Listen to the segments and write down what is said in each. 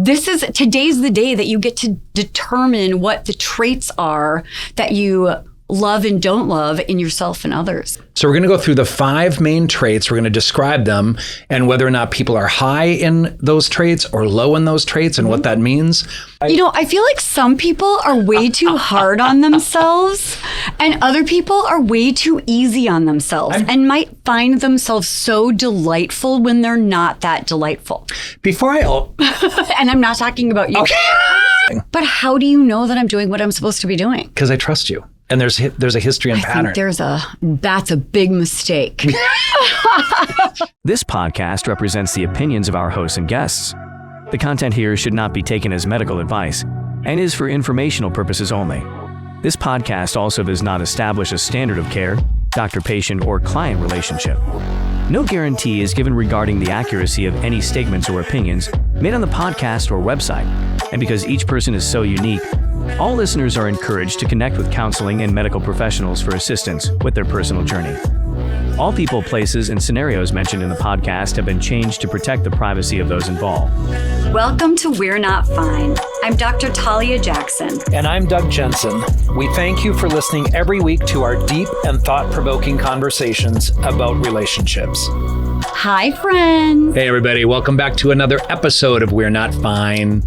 Today's the day that you get to determine what the traits are that you love and don't love in yourself and others. So we're going to go through the 5 main traits. We're going to describe them and whether or not people are high in those traits or low in those traits and what that means. I feel like some people are way too hard on themselves and other people are way too easy on themselves and might find themselves so delightful when they're not that delightful. And I'm not talking about you. Okay. But how do you know that I'm doing what I'm supposed to be doing? Because I trust you. And there's a history and pattern. That's a big mistake. This podcast represents the opinions of our hosts and guests. The content here should not be taken as medical advice and is for informational purposes only. This podcast also does not establish a standard of care, doctor-patient, or client relationship. No guarantee is given regarding the accuracy of any statements or opinions made on the podcast or website. And because each person is so unique, all listeners are encouraged to connect with counseling and medical professionals for assistance with their personal journey. All people, places, and scenarios mentioned in the podcast have been changed to protect the privacy of those involved. Welcome to We're Not Fine. I'm Dr. Talia Jackson. And I'm Doug Jensen. We thank you for listening every week to our deep and thought-provoking conversations about relationships. Hi, friends. Hey, everybody. Welcome back to another episode of We're Not Fine.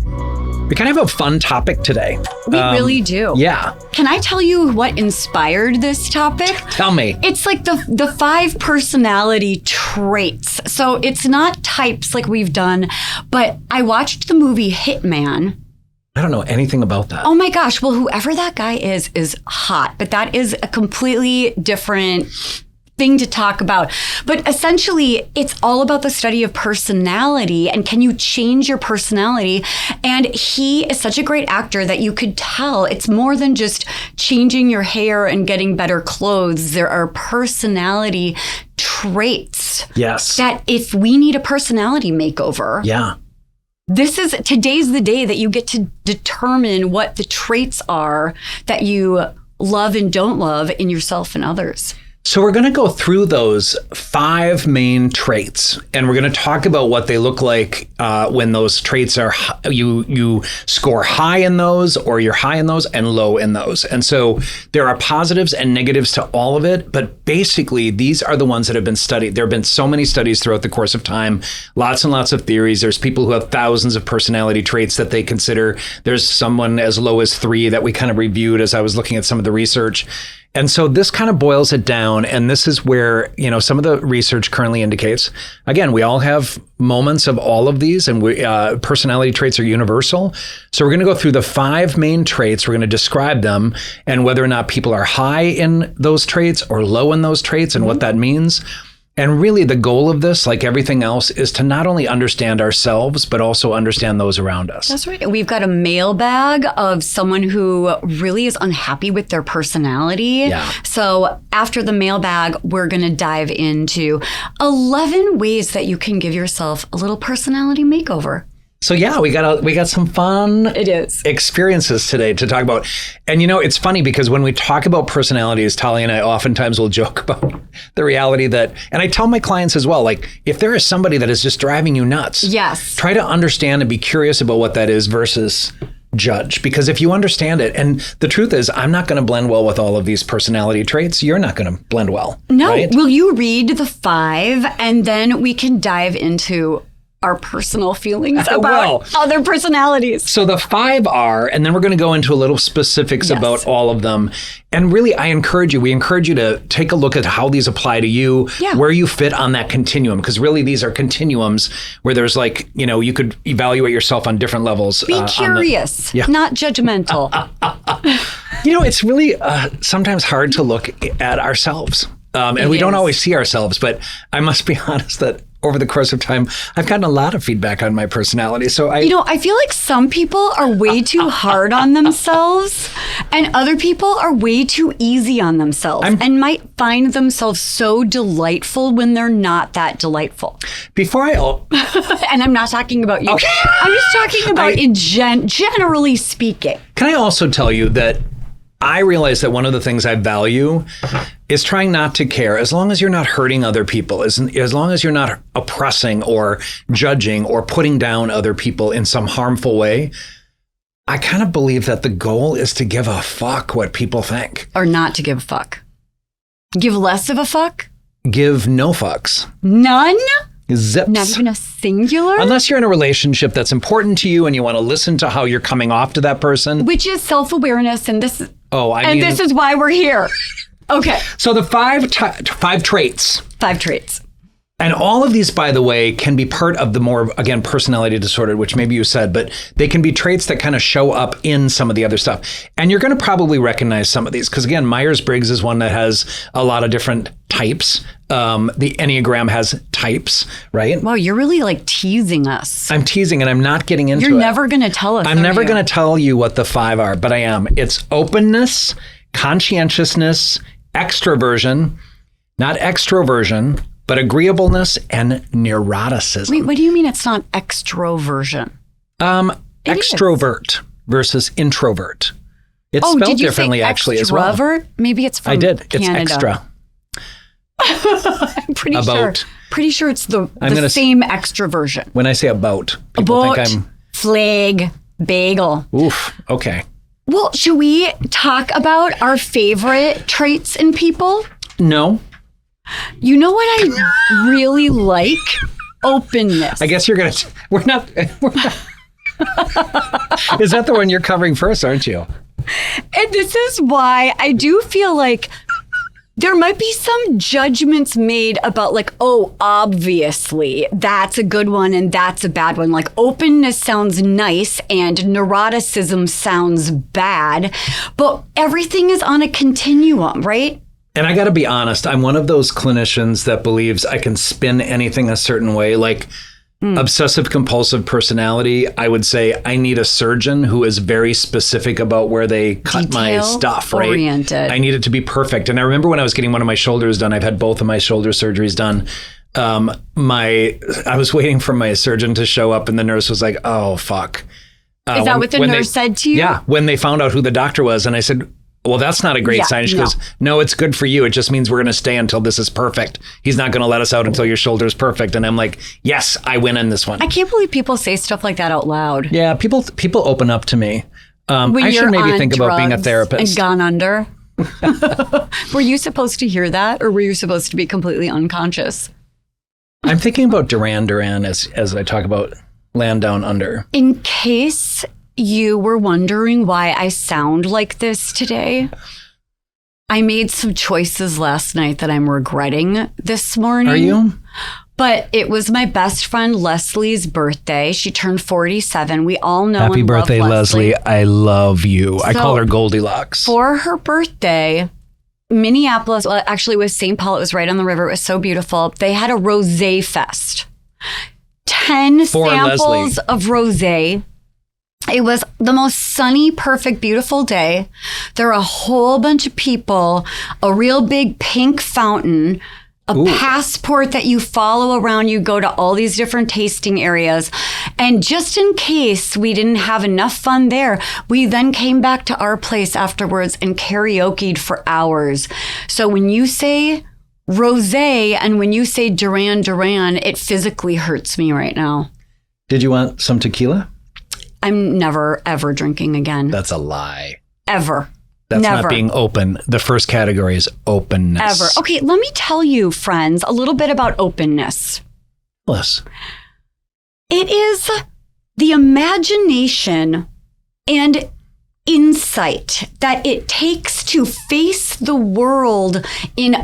We kind of have a fun topic today. We really do. Yeah. Can I tell you what inspired this topic? Tell me. It's like the 5 personality traits. So it's not types like we've done, but I watched the movie Hitman. I don't know anything about that. Oh my gosh. Well, whoever that guy is hot, but that is a completely different thing to talk about. But essentially, it's all about the study of personality and can you change your personality? And he is such a great actor that you could tell it's more than just changing your hair and getting better clothes. There are personality traits. Yes. That if we need a personality makeover. Yeah. Today's the day that you get to determine what the traits are that you love and don't love in yourself and others. So we're going to go through those 5 main traits, and we're going to talk about what they look like when those traits are you score high in those, or you're high in those and low in those. And so there are positives and negatives to all of it, but basically these are the ones that have been studied. There have been so many studies throughout the course of time, lots and lots of theories. There's people who have thousands of personality traits that they consider. There's someone as low as 3 that we kind of reviewed as I was looking at some of the research. And so this kind of boils it down, and this is where, some of the research currently indicates, again, we all have moments of all of these, and personality traits are universal. So we're going to go through the 5 main traits. We're going to describe them and whether or not people are high in those traits or low in those traits and what that means. And really the goal of this, like everything else, is to not only understand ourselves, but also understand those around us. That's right. We've got a mailbag of someone who really is unhappy with their personality. Yeah. So after the mailbag, we're going to dive into 11 ways that you can give yourself a little personality makeover. So yeah, we got some fun experiences today to talk about. And it's funny because when we talk about personalities, Talia and I oftentimes will joke about the reality that, and I tell my clients as well, like if there is somebody that is just driving you nuts, yes, try to understand and be curious about what that is versus judge. Because if you understand it, and the truth is, I'm not going to blend well with all of these personality traits. You're not going to blend well. No. Right? Will you read the 5 and then we can dive into our personal feelings about other personalities. So the 5 are, and then we're going to go into a little specifics about all of them. And really, we encourage you to take a look at how these apply to you, where you fit on that continuum. Because really, these are continuums where there's you could evaluate yourself on different levels. Be curious, not judgmental. It's really sometimes hard to look at ourselves. And we don't always see ourselves, but I must be honest that over the course of time, I've gotten a lot of feedback on my personality. So I feel like some people are way too hard on themselves and other people are way too easy on themselves and might find themselves so delightful when they're not that delightful. And I'm not talking about you. Okay. I'm just talking about generally speaking. Can I also tell you that I realize that one of the things I value is trying not to care, as long as you're not hurting other people, as long as you're not oppressing or judging or putting down other people in some harmful way. I kind of believe that the goal is to give a fuck what people think. Or not to give a fuck. Give less of a fuck? Give no fucks. None? Zips. Not even a singular? Unless you're in a relationship that's important to you and you want to listen to how you're coming off to that person. Which is self-awareness, and this is... And this is why we're here. Okay. So the five traits. 5 traits. And all of these, by the way, can be part of the more, again, personality disorder, which maybe you said, but they can be traits that kind of show up in some of the other stuff. And you're going to probably recognize some of these because, again, Myers-Briggs is one that has a lot of different types. The Enneagram has types, right? Wow, you're really like teasing us. I'm teasing and I'm not getting into it. You're never going to tell us. I'm never going to tell you what the 5 are, but I am. It's openness, conscientiousness, extroversion, not extroversion, but agreeableness and neuroticism. Wait, what do you mean it's not extroversion? Extrovert versus introvert. It's spelled differently actually as well. Extrovert? Maybe it's from Canada. It's extra. I'm pretty sure it's the same extroversion. When I say about, people think I'm... flag, bagel. Oof, okay. Well, should we talk about our favorite traits in people? No. You know what I really like? Openness. I guess you're going to... We're not... Is that the one you're covering first, aren't you? And this is why I do feel like there might be some judgments made about like, oh, obviously that's a good one and that's a bad one. Like openness sounds nice and neuroticism sounds bad, but everything is on a continuum, right? And I got to be honest, I'm one of those clinicians that believes I can spin anything a certain way. Like obsessive-compulsive personality, I would say I need a surgeon who is very specific about where they cut my stuff, right? Oriented. I need it to be perfect. And I remember when I was getting one of my shoulders done, I've had both of my shoulder surgeries done. I was waiting for my surgeon to show up and the nurse was like, oh, fuck. Is that what the nurse said to you? Yeah, when they found out who the doctor was. And I said, well, that's not a great sign. She goes, no, it's good for you. It just means we're going to stay until this is perfect. He's not going to let us out until your shoulder's perfect. And I'm like, yes, I win in this one. I can't believe people say stuff like that out loud. Yeah, people open up to me. I should maybe think about being a therapist. And gone under. Were you supposed to hear that, or were you supposed to be completely unconscious? I'm thinking about Duran Duran as I talk about Land Down Under. In case you were wondering why I sound like this today, I made some choices last night that I'm regretting this morning. Are you? But it was my best friend Leslie's birthday. She turned 47. We all know Happy and birthday, love Leslie. I love you. I call her Goldilocks. For her birthday, Minneapolis, well, actually it was St. Paul. It was right on the river. It was so beautiful. They had a rosé fest. 10 samples of rosé. It was the most sunny, perfect, beautiful day. There were a whole bunch of people, a real big pink fountain, a passport that you follow around. You go to all these different tasting areas. And just in case we didn't have enough fun there, we then came back to our place afterwards and karaoke'd for hours. So when you say rosé and when you say Duran Duran, it physically hurts me right now. Did you want some tequila? I'm never, ever drinking again. That's a lie. Ever. That's never. Not being open. The first category is openness. Ever. Okay, let me tell you, friends, a little bit about openness. Yes. It is the imagination and insight that it takes to face the world in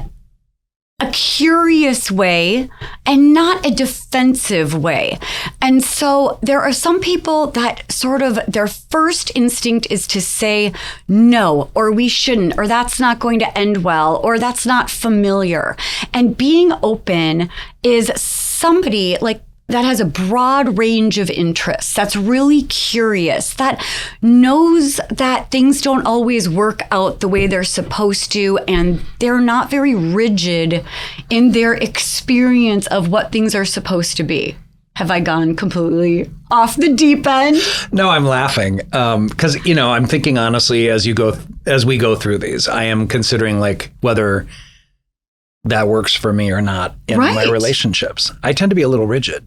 a curious way and not a defensive way. And so there are some people that sort of their first instinct is to say no, or we shouldn't, or that's not going to end well, or that's not familiar. And being open is somebody like that has a broad range of interests, that's really curious, that knows that things don't always work out the way they're supposed to, and they're not very rigid in their experience of what things are supposed to be. Have I gone completely off the deep end? No, I'm laughing because, I'm thinking honestly as you go as we go through these, I am considering like whether that works for me or not in my relationships. I tend to be a little rigid.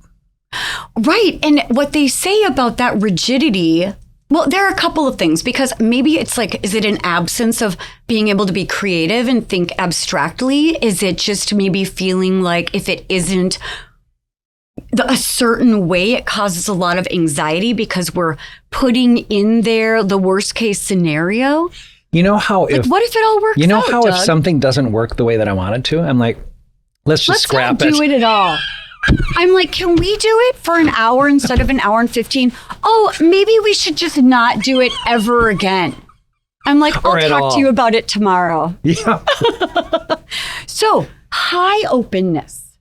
Right. And what they say about that rigidity, well, there are a couple of things, because maybe it's like, is it an absence of being able to be creative and think abstractly? Is it just maybe feeling like if it isn't a certain way, it causes a lot of anxiety because we're putting in there the worst case scenario? You know how like, what if it all works out, You know how Doug? If something doesn't work the way that I want it to, I'm like, let's scrap it. Let's not do it at all. I'm like, can we do it for an hour instead of an hour and 15? Oh, maybe we should just not do it ever again. I'm like, I'll talk to you about it tomorrow. Yeah. So, high openness.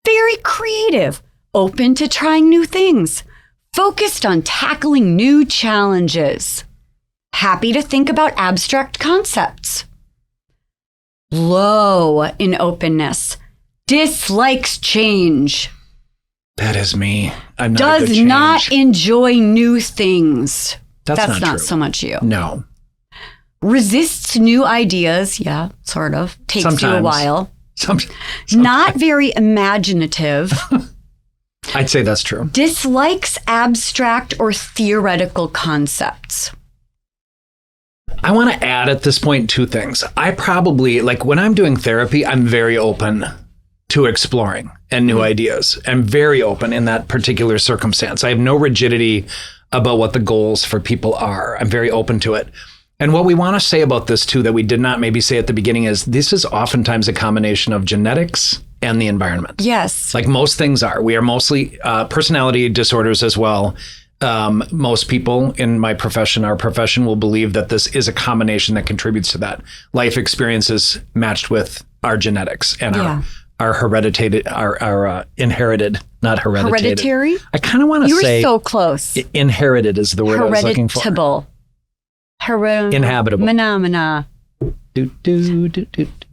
Very creative. Open to trying new things. Focused on tackling new challenges. Happy to think about abstract concepts. Low in openness. Dislikes change. That is me. I'm not Does a good change. not enjoy new things. That's not true. so much you. No. Resists new ideas. Yeah, sort of. Takes you a while. Sometimes. Not very imaginative. I'd say that's true. Dislikes abstract or theoretical concepts. I want to add at this point 2 things. I probably, like when I'm doing therapy, I'm very open to exploring and new ideas. I'm very open in that particular circumstance. I have no rigidity about what the goals for people are. I'm very open to it. And what we want to say about this too, that we did not maybe say at the beginning, is this is oftentimes a combination of genetics and the environment. Yes. Like most things are. We are mostly personality disorders as well. Most people in my profession, our profession, will believe that this is a combination that contributes to that. Life experiences matched with our genetics and our hereditated, our inherited, not hereditated. Hereditary? I kind of want to say you were so close. Inherited is the word I was looking for. Heritable. Inhabitable. Phenomena.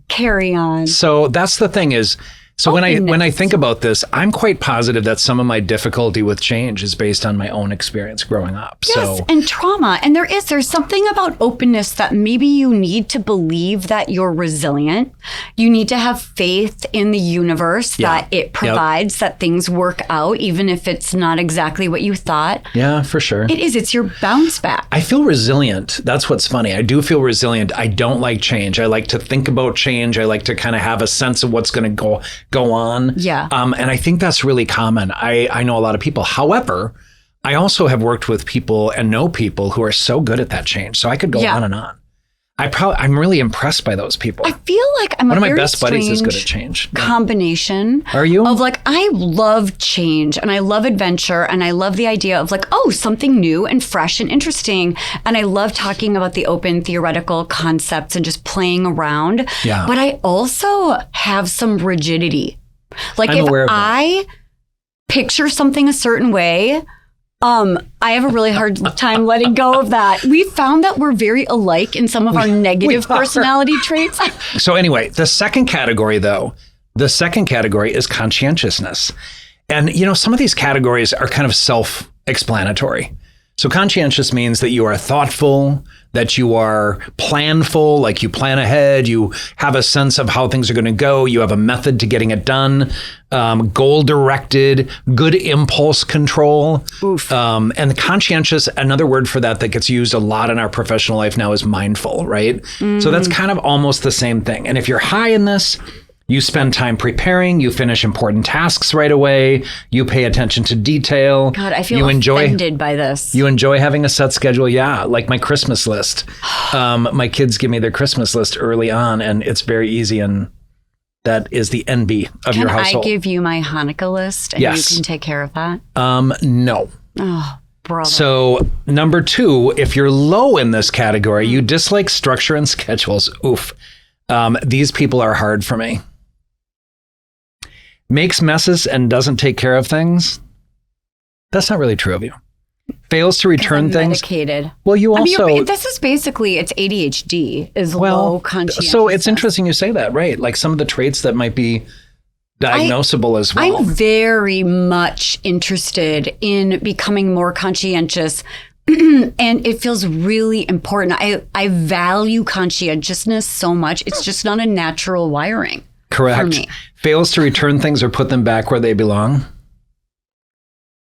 Carry on. So that's the thing is, so when I think about this, I'm quite positive that some of my difficulty with change is based on my own experience growing up. Yes, and trauma. And there's something about openness that maybe you need to believe that you're resilient. You need to have faith in the universe that it provides, that things work out, even if it's not exactly what you thought. Yeah, for sure. It's your bounce back. I feel resilient. That's what's funny. I do feel resilient. I don't like change. I like to think about change. I like to kind of have a sense of what's going to go on. Yeah. And I think that's really common. I know a lot of people. However, I also have worked with people and know people who are so good at that change. So I could go on and on. I'm really impressed by those people. I feel like I'm one a of my very best buddies is good at strange change. combination. Are you? Of like, I love change and I love adventure and I love the idea of like, oh, something new and fresh and interesting. And I love talking about the open theoretical concepts and just playing around. Yeah. But I also have some rigidity. Like I'm if aware of that. I picture something a certain way, I have a really hard time letting go of that. We found that we're very alike in some of our negative personality traits. So anyway, the second category is conscientiousness. And, some of these categories are kind of self-explanatory. So conscientious means that you are thoughtful, that you are planful, like you plan ahead, you have a sense of how things are going to go, you have a method to getting it done, goal-directed, good impulse control. Oof. And conscientious, another word for that gets used a lot in our professional life now is mindful, right? So that's kind of almost the same thing. And if you're high in this, you spend time preparing, you finish important tasks right away, you pay attention to detail. God, I feel offended by this. You enjoy having a set schedule. Yeah, like my Christmas list. My kids give me their Christmas list early on, and it's very easy, and that is the envy of your household. Can I give you my Hanukkah list and you can take care of that? No. Oh, brother. So number 2, if you're low in this category, you dislike structure and schedules. Oof. These people are hard for me. Makes messes and doesn't take care of things. That's not really true of you. Fails to return things. Medicated. Well, you also. This is basically, it's ADHD is low conscientiousness. So it's interesting you say that, right? Like some of the traits that might be diagnosable as well. I'm very much interested in becoming more conscientious And it feels really important. I value conscientiousness so much. It's just not a natural wiring. Correct. For me. Fails to return things or put them back where they belong.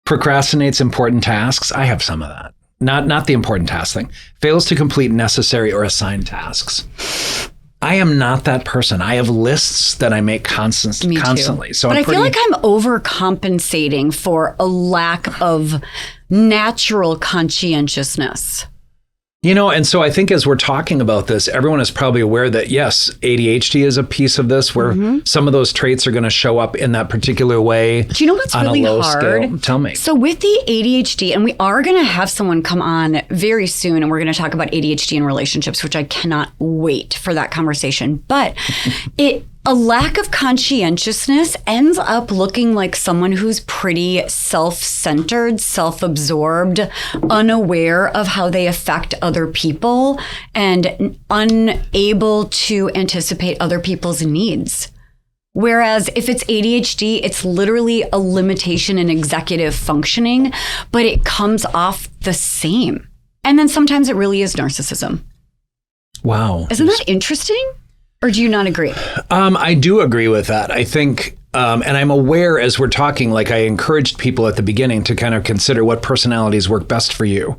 Procrastinates important tasks. I have some of that. Not the important task thing. Fails to complete necessary or assigned tasks. I am not that person. I have lists that I make constantly. So but I feel like I'm overcompensating for a lack of natural conscientiousness. You know, and so I think as we're talking about this, everyone is probably aware that, yes, ADHD is a piece of this where some of those traits are going to show up in that particular way. Do you know what's really hard? Scale. Tell me. So with the ADHD, and we are going to have someone come on very soon, and we're going to talk about ADHD and relationships, which I cannot wait for that conversation. But a lack of conscientiousness ends up looking like someone who's pretty self-centered, self-absorbed, unaware of how they affect other people, and unable to anticipate other people's needs. Whereas if it's ADHD, it's literally a limitation in executive functioning, but it comes off the same. And then sometimes it really is narcissism. Wow. Isn't that interesting? Or do you not agree? I do agree with that. I think, and I'm aware as we're talking, like I encouraged people at the beginning to kind of consider what personalities work best for you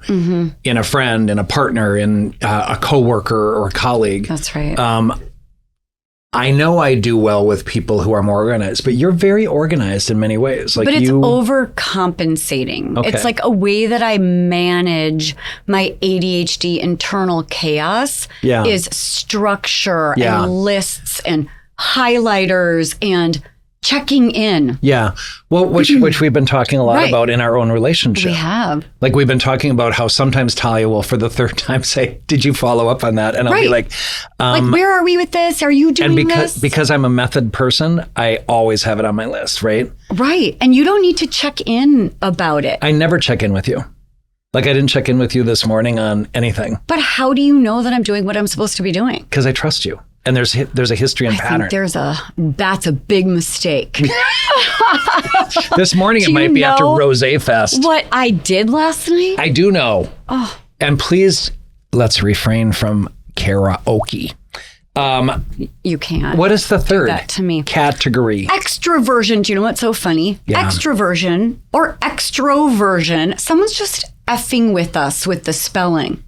in a friend, in a partner, in a coworker or a colleague. That's right. I know I do well with people who are more organized, but you're very organized in many ways. But it's overcompensating. Okay. It's like a way that I manage my ADHD internal chaos is structure and lists and highlighters and checking in. Yeah. Well, which we've been talking a lot about in our own relationship. We have. Like we've been talking about how sometimes Talia will, for the third time, say, "Did you follow up on that?" And I'll be like, where are we with this? Are you doing this? Because I'm a method person, I always have it on my list, right? Right. And you don't need to check in about it. I never check in with you. Like I didn't check in with you this morning on anything. But how do you know that I'm doing what I'm supposed to be doing? Because I trust you. And there's a history and pattern. That's a big mistake. This morning it might be after Rosé Fest. What I did last night? I do know. Oh. And please, let's refrain from karaoke. You can't. What is the third? Do that to me. Category. Extroversion. Do you know what's so funny? Yeah. Extroversion or extroversion. Someone's just effing with us with the spelling.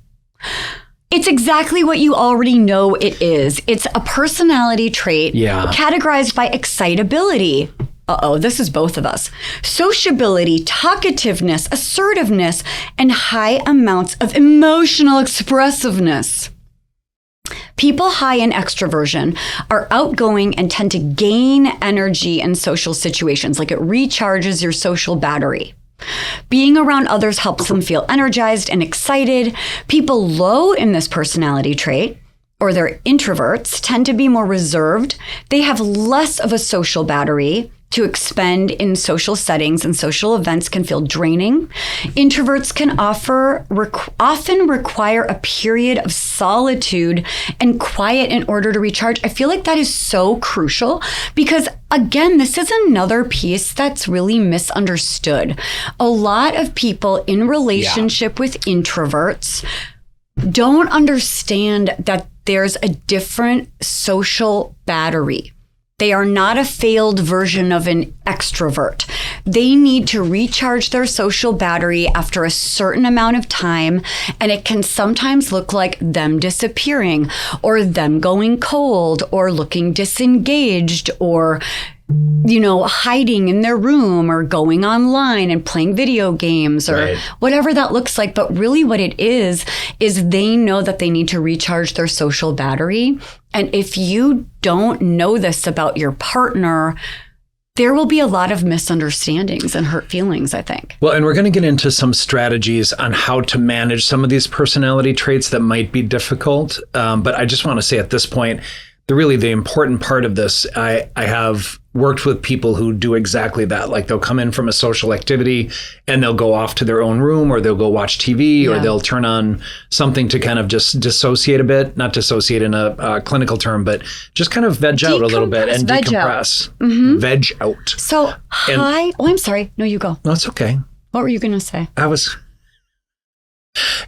It's exactly what you already know it is. It's a personality trait categorized by excitability. This is both of us. Sociability, talkativeness, assertiveness, and high amounts of emotional expressiveness. People high in extroversion are outgoing and tend to gain energy in social situations, like it recharges your social battery. Being around others helps them feel energized and excited. People low in this personality trait, or they're introverts, tend to be more reserved. They have less of a social battery to expend in social settings, and social events can feel draining. Introverts can often require a period of solitude and quiet in order to recharge. I feel like that is so crucial because, again, this is another piece that's really misunderstood. A lot of people in relationship with introverts don't understand that there's a different social battery. They are not a failed version of an extrovert. They need to recharge their social battery after a certain amount of time, and it can sometimes look like them disappearing or them going cold or looking disengaged or hiding in their room or going online and playing video games or whatever that looks like. But really what it is they know that they need to recharge their social battery. And if you don't know this about your partner, there will be a lot of misunderstandings and hurt feelings, I think. Well, and we're going to get into some strategies on how to manage some of these personality traits that might be difficult. But I just want to say at this point, the important part of this, I have worked with people who do exactly that. Like they'll come in from a social activity and they'll go off to their own room, or they'll go watch TV, or they'll turn on something to kind of just dissociate a bit, not dissociate in a clinical term, but just kind of veg out a little bit and decompress. Veg out. So I'm sorry. No, you go. No, it's okay. What were you going to say?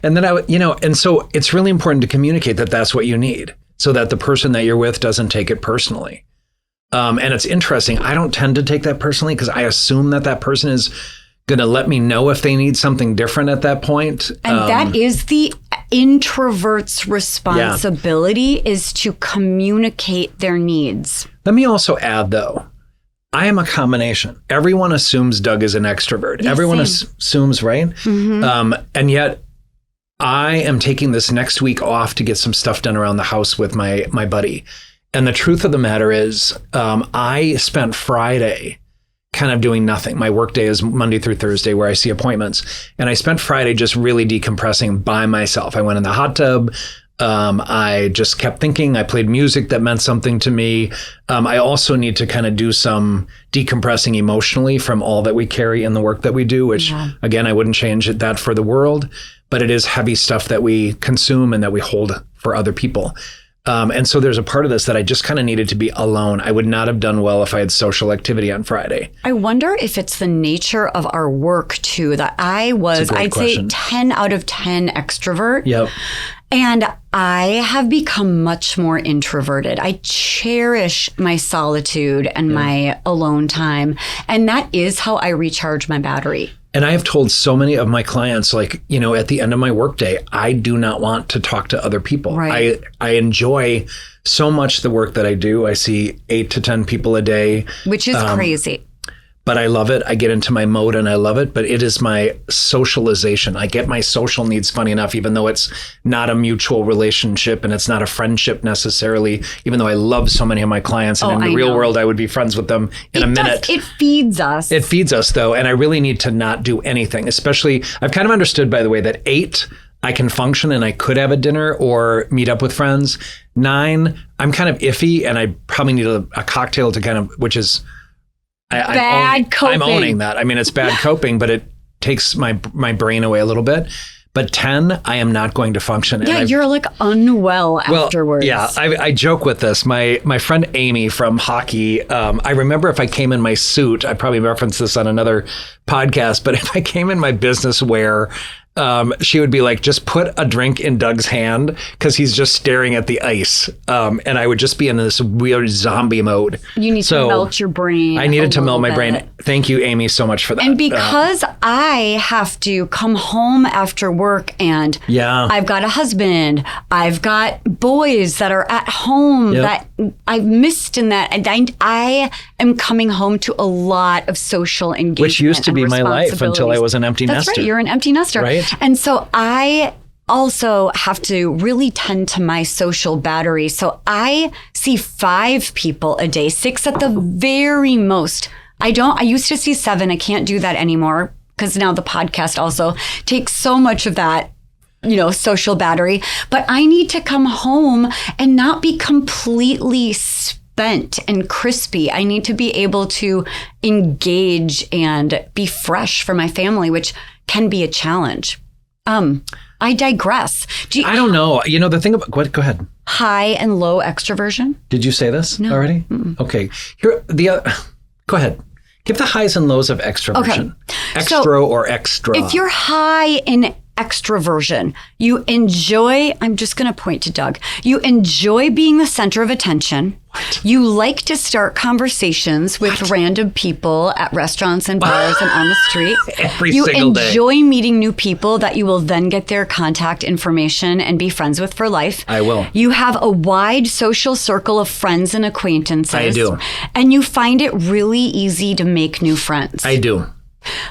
And then and so it's really important to communicate that that's what you need so that the person that you're with doesn't take it personally. And it's interesting. I don't tend to take that personally because I assume that person is going to let me know if they need something different at that point. And that is the introvert's responsibility is to communicate their needs. Let me also add, though, I am a combination. Everyone assumes Doug is an extrovert. Yeah, Everyone same. assumes, right? And yet I am taking this next week off to get some stuff done around the house with my buddy. And the truth of the matter is I spent Friday kind of doing nothing. My work day is Monday through Thursday where I see appointments. And I spent Friday just really decompressing by myself. I went in the hot tub. I just kept thinking. I played music that meant something to me. I also need to kind of do some decompressing emotionally from all that we carry in the work that we do, which again, I wouldn't change that for the world, but it is heavy stuff that we consume and that we hold for other people. And so there's a part of this that I just kind of needed to be alone. I would not have done well if I had social activity on Friday. I wonder if it's the nature of our work too, that I'd question. say 10 out of 10 extrovert. Yep. And I have become much more introverted. I cherish my solitude and my alone time. And that is how I recharge my battery. And I have told so many of my clients, like, at the end of my workday, I do not want to talk to other people. Right. I enjoy so much the work that I do. I see 8 to 10 people a day. Which is crazy. But I love it. I get into my mode and I love it. But it is my socialization. I get my social needs, funny enough, even though it's not a mutual relationship and it's not a friendship necessarily, even though I love so many of my clients. And in the real world, I would be friends with them in a minute. It feeds us. It feeds us, though. And I really need to not do anything, especially I've kind of understood, by the way, that 8, I can function and I could have a dinner or meet up with friends. 9, I'm kind of iffy and I probably need a cocktail to kind of, which is... coping. I'm owning that. I mean, it's bad coping, but it takes my brain away a little bit. But 10, I am not going to function. Yeah, you're like unwell afterwards. Yeah, I joke with this. My friend Amy from hockey, I remember if I came in my suit, I probably referenced this on another podcast, but if I came in my business wear, she would be like, just put a drink in Doug's hand because he's just staring at the ice. And I would just be in this weird zombie mode. You need to melt your brain. I needed to melt my brain. Thank you, Amy, so much for that. And because I have to come home after work and I've got a husband, I've got boys that are at home that I've missed in that. And I am coming home to a lot of social engagement. Which used to be my life until I was an empty nester. That's right. You're an empty nester. Right. And so I also have to really tend to my social battery. So I see 5 people a day, 6 at the very most. I used to see 7. I can't do that anymore because now the podcast also takes so much of that, social battery. But I need to come home and not be completely spent and crispy. I need to be able to engage and be fresh for my family, which can be a challenge. I digress. I don't know. The thing about, go ahead. High and low extroversion. Did you say this already? Mm-mm. Okay. Go ahead. Give the highs and lows of extroversion. Okay. Or extra. If you're high in extroversion, you enjoy, I'm just going to point to Doug, you enjoy being the center of attention. What? You like to start conversations with random people at restaurants and bars and on the street. Every single day. You enjoy meeting new people that you will then get their contact information and be friends with for life. I will. You have a wide social circle of friends and acquaintances. I do. And you find it really easy to make new friends. I do.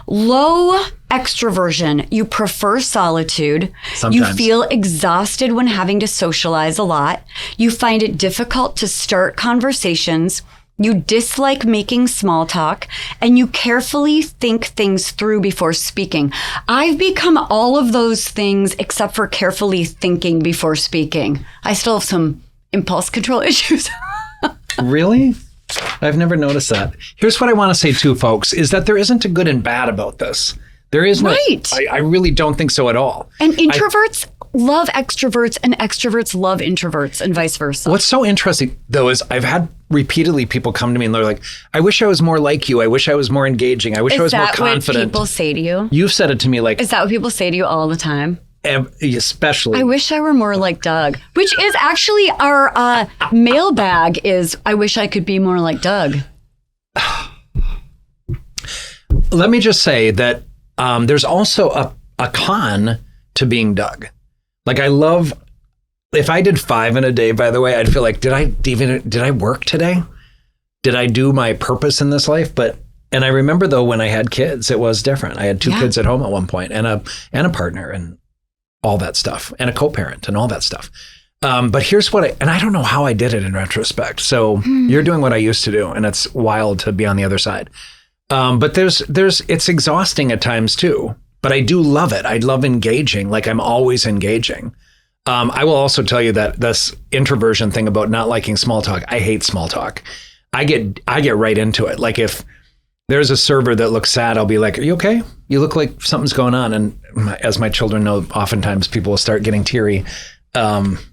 Low extroversion, you prefer solitude. Sometimes. You feel exhausted when having to socialize a lot. You find it difficult to start conversations. You dislike making small talk, and you carefully think things through before speaking. I've become all of those things except for carefully thinking before speaking. I still have some impulse control issues. Really? I've never noticed that. Here's what I want to say too, folks, is that there isn't a good and bad about this. There is no, right. I really don't think so at all. And introverts love extroverts and extroverts love introverts and vice versa. What's so interesting, though, is I've had repeatedly people come to me and they're like, I wish I was more like you. I wish I was more engaging. I wish I was more confident. Is that what people say to you? You've said it to me like... Is that what people say to you all the time? especially. I wish I were more like Doug, which is actually our mailbag is, I wish I could be more like Doug. Let me just say that there's also a con to being Doug. Like I love, if I did 5 in a day, by the way, I'd feel like, did I work today? Did I do my purpose in this life? And I remember though, when I had kids, it was different. I had 2 kids at home at one point and a partner and all that stuff and a co-parent and all that stuff. But here's what I don't know how I did it in retrospect. So you're doing what I used to do and it's wild to be on the other side. But it's exhausting at times too, but I do love it. I love engaging. Like I'm always engaging. I will also tell you that this introversion thing about not liking small talk, I hate small talk. I get right into it. Like if there's a server that looks sad, I'll be like, are you okay? You look like something's going on. And as my children know, oftentimes people will start getting teary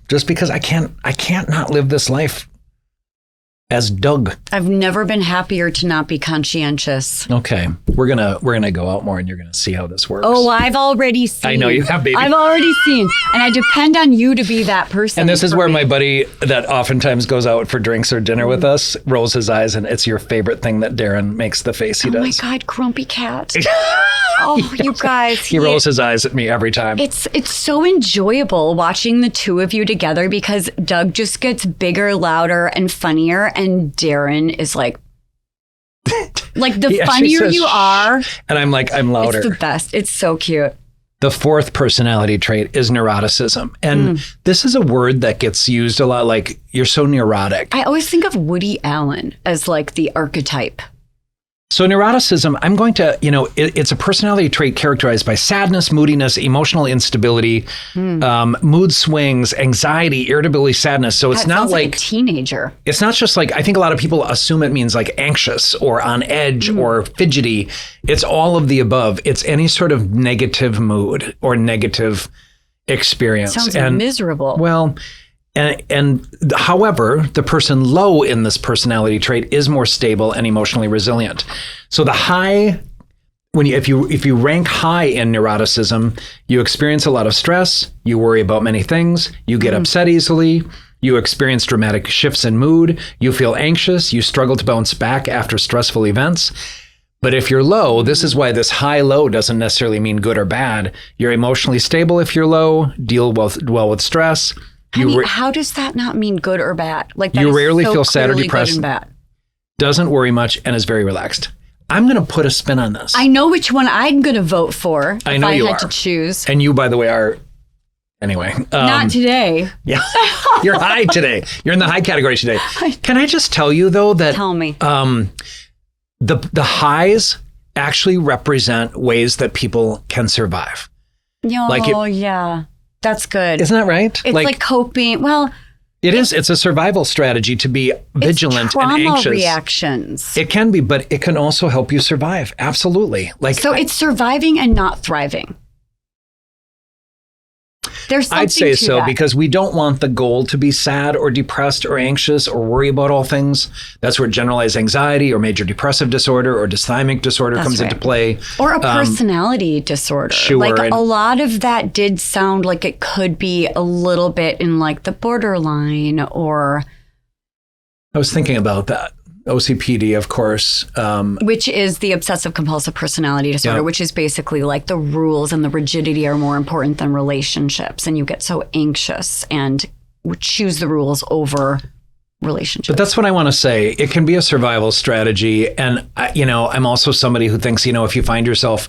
just because I can't not live this life as Doug. I've never been happier to not be conscientious. Okay. We're gonna go out more and you're gonna see how this works. Oh, I've already seen. I know you have, baby. I've already seen. And I depend on you to be that person. And this is where my buddy that oftentimes goes out for drinks or dinner with us rolls his eyes and it's your favorite thing that Darren makes the face he does. Oh my God, grumpy cat. Oh, you guys. He rolls his eyes at me every time. It's so enjoyable watching the two of you together because Doug just gets bigger, louder, and funnier. And Darren is like the funnier says, you are. And I'm like, I'm louder. It's the best. It's so cute. The 4th personality trait is neuroticism. And this is a word that gets used a lot. Like, you're so neurotic. I always think of Woody Allen as like the archetype. So neuroticism, I'm going to, it's a personality trait characterized by sadness, moodiness, emotional instability, mood swings, anxiety, irritability, sadness. So it's not like a teenager. It's not just like, I think a lot of people assume it means like anxious or on edge or fidgety. It's all of the above. It's any sort of negative mood or negative experience. Sounds miserable. Well, and however, the person low in this personality trait is more stable and emotionally resilient. So the high, if you rank high in neuroticism, you experience a lot of stress, you worry about many things, you get upset easily, you experience dramatic shifts in mood, you feel anxious, you struggle to bounce back after stressful events. But if you're low, this is why this high-low doesn't necessarily mean good or bad. You're emotionally stable if you're low, deal well with stress. How does that not mean good or bad? Like that you is rarely so feel sad or clearly depressed. Good and bad. Doesn't worry much and is very relaxed. I'm going to put a spin on this. I know which one I'm going to vote for. I know you if I are. had to choose. And you, by the way, are. Anyway. Not today. Yeah. You're high today. You're in the high category today. Can I just tell you though that Tell me. The highs actually represent ways that people can survive. Yeah. That's good. Isn't that right? It's like coping. Well, it is. It's a survival strategy to be vigilant and anxious. Trauma reactions. It can be, but it can also help you survive. Absolutely. It's surviving and not thriving. There's something I'd say to so that. because we don't want the goal to be sad or depressed or anxious or worry about all things. That's where generalized anxiety or major depressive disorder or dysthymic disorder comes into play. Or a personality disorder. Sure. Like a lot of that did sound like it could be a little bit in like the borderline or... I was thinking about that. OCPD, of course. Which is the obsessive-compulsive personality disorder, which is basically like the rules and the rigidity are more important than relationships. And you get so anxious and choose the rules over relationships. But that's what I want to say. It can be a survival strategy. And, I'm also somebody who thinks, if you find yourself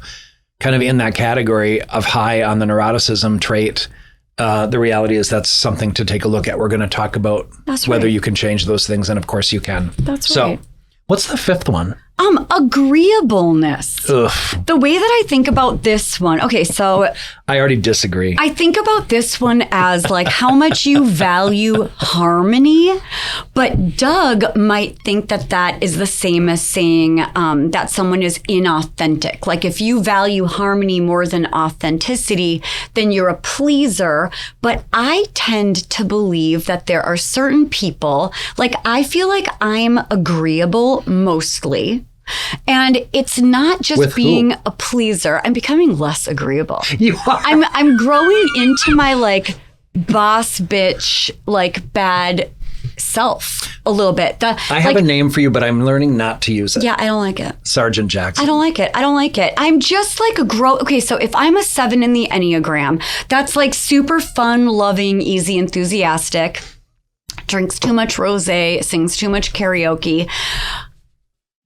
kind of in that category of high on the neuroticism trait, the reality is that's something to take a look at. We're going to talk about whether you can change those things. And of course you can. That's right. So what's the 5th one? Agreeableness. Ugh. The way that I think about this one. Okay, so I already disagree. I think about this one as like how much you value harmony, but Doug might think that that is the same as saying that someone is inauthentic. Like if you value harmony more than authenticity, then you're a pleaser. But I tend to believe that there are certain people, like I feel like I'm agreeable mostly. And it's not just With being who? a pleaser. I'm becoming less agreeable. You are. I'm growing into my like boss bitch, like bad self a little bit. I have a name for you, but I'm learning not to use it. Yeah, I don't like it. Sergeant Jackson. I don't like it. I'm just like okay, so if I'm a 7 in the Enneagram, that's like super fun, loving, easy, enthusiastic, drinks too much rosé, sings too much karaoke.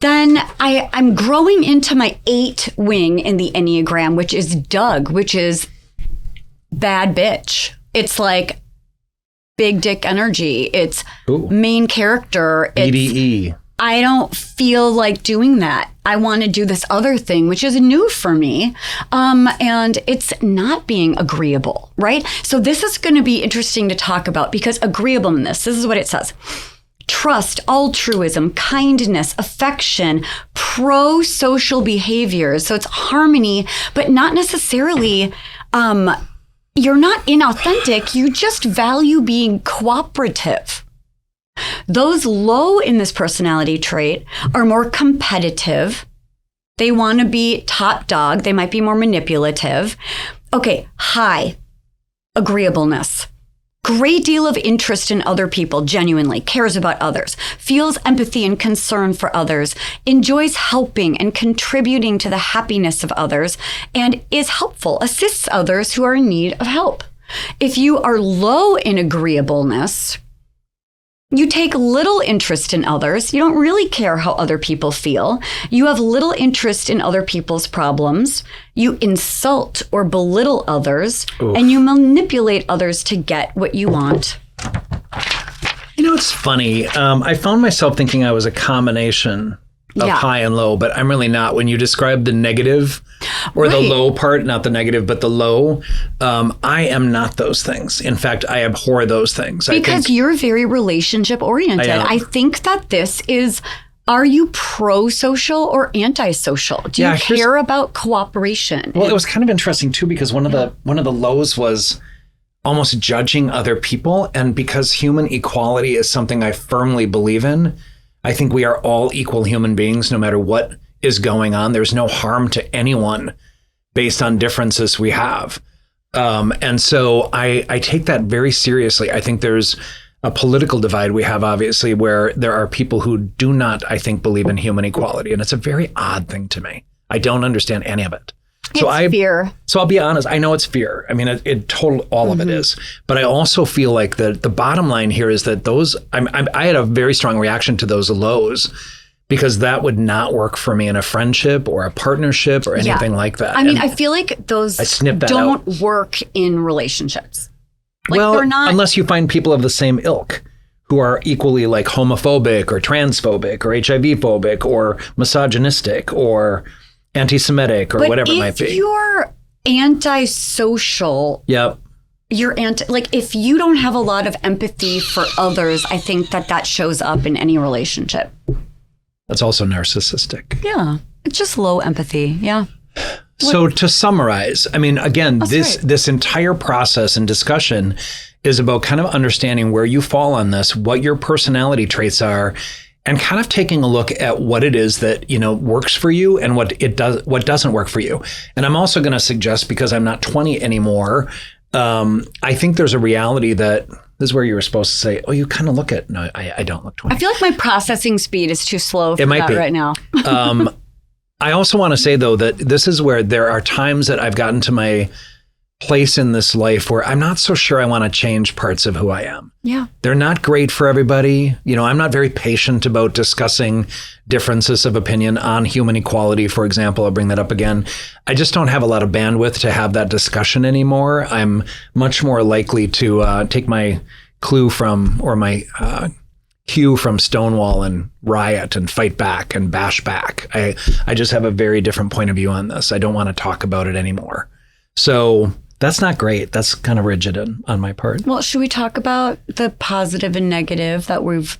Then I'm growing into my 8 wing in the Enneagram, which is Doug, which is bad bitch. It's like big dick energy. It's main character. It's, EDE. I don't feel like doing that. I want to do this other thing, which is new for me. And it's not being agreeable, right? So this is going to be interesting to talk about because agreeableness, this is what it says. Trust, altruism, kindness, affection, pro-social behaviors. So it's harmony, but not necessarily, you're not inauthentic. You just value being cooperative. Those low in this personality trait are more competitive. They want to be top dog. They might be more manipulative. Okay, high, agreeableness. Great deal of interest in other people, genuinely cares about others, feels empathy and concern for others, enjoys helping and contributing to the happiness of others, and is helpful, assists others who are in need of help. If you are low in agreeableness, you take little interest in others. You don't really care how other people feel. You have little interest in other people's problems. You insult or belittle others, and you manipulate others to get what you want. You know, it's funny. I found myself thinking I was a combination of high and low, but I'm really not. When you describe the negative or the low part, not the negative, but the low, I am not those things. In fact, I abhor those things. Because you're very relationship oriented. I think that this is, are you pro-social or anti-social? Do you care about cooperation? Well, it was kind of interesting too, because one of the lows was almost judging other people. And because human equality is something I firmly believe in, I think we are all equal human beings, no matter what is going on. There's no harm to anyone based on differences we have. And so I take that very seriously. I think there's a political divide we have, obviously, where there are people who do not, I think, believe in human equality. And it's a very odd thing to me. I don't understand any of it. It's fear. So I'll be honest. I know it's fear. I mean, all of it is. But I also feel like the bottom line here is that I had a very strong reaction to those lows, because that would not work for me in a friendship or a partnership or anything like that. I mean, I feel like those don't work in relationships. Like, well, they're not, unless you find people of the same ilk who are equally like homophobic or transphobic or HIV phobic or misogynistic or anti-Semitic or whatever it might be. If you're antisocial, you're if you don't have a lot of empathy for others, I think that shows up in any relationship. That's also narcissistic. Yeah. It's just low empathy. Yeah. So to summarize, I mean, again, this entire process and discussion is about kind of understanding where you fall on this, what your personality traits are, and kind of taking a look at what it is that, works for you and what doesn't work for you. And I'm also going to suggest, because I'm not 20 anymore, I think there's a reality that this is where you were supposed to say, oh, you kind of look at, no, I don't look 20. I feel like my processing speed is too slow for that right now. I also want to say, though, that this is where there are times that I've gotten to my place in this life where I'm not so sure I want to change parts of who I am. Yeah. They're not great for everybody. I'm not very patient about discussing differences of opinion on human equality, for example. I'll bring that up again. I just don't have a lot of bandwidth to have that discussion anymore. I'm much more likely to take my clue from, or my cue from Stonewall and riot and fight back and bash back. I just have a very different point of view on this. I don't want to talk about it anymore. So that's not great. That's kind of rigid on my part. Well, should we talk about the positive and negative that we've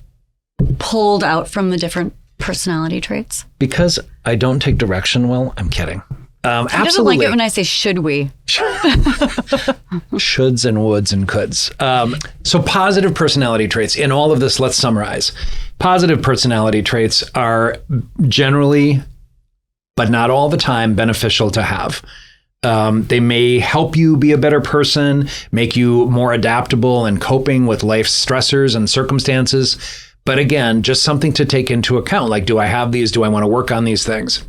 pulled out from the different personality traits? Because I don't take direction well. I'm kidding. Absolutely. I doesn't like it when I say, should we? Shoulds and woulds and coulds. So positive personality traits. In all of this, let's summarize. Positive personality traits are generally, but not all the time, beneficial to have. They may help you be a better person, make you more adaptable and coping with life's stressors and circumstances. But again, just something to take into account. Like, do I have these? Do I want to work on these things?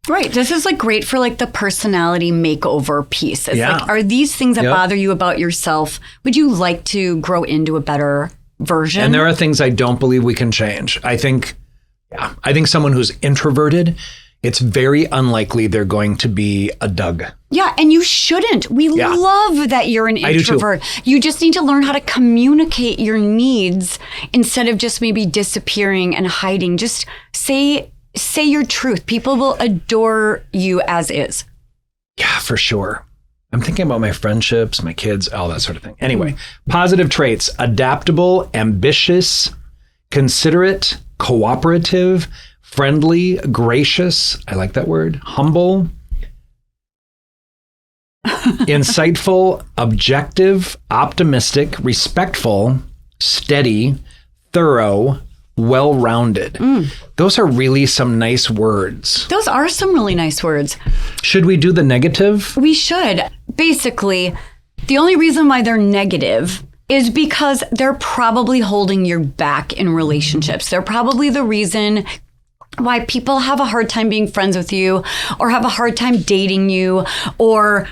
Right. This is like great for like the personality makeover piece. It's Yeah. like, are these things that Yep. bother you about yourself? Would you like to grow into a better version? And there are things I don't believe we can change. I think someone who's introverted, it's very unlikely they're going to be a Doug. Yeah, and you shouldn't. We Yeah. love that you're an I do too. introvert. You just need to learn how to communicate your needs instead of just maybe disappearing and hiding. Just say your truth. People will adore you as is. Yeah, for sure. I'm thinking about my friendships, my kids, all that sort of thing. Anyway, positive traits: adaptable, ambitious, considerate, cooperative, friendly, gracious. I like that word. Humble, insightful, objective, optimistic, respectful, steady, thorough, well-rounded. Those are really some nice words. Those are some really nice words. Should we do the negative? We should. Basically, the only reason why they're negative is because they're probably holding you back in relationships. They're probably the reason why people have a hard time being friends with you or have a hard time dating you, or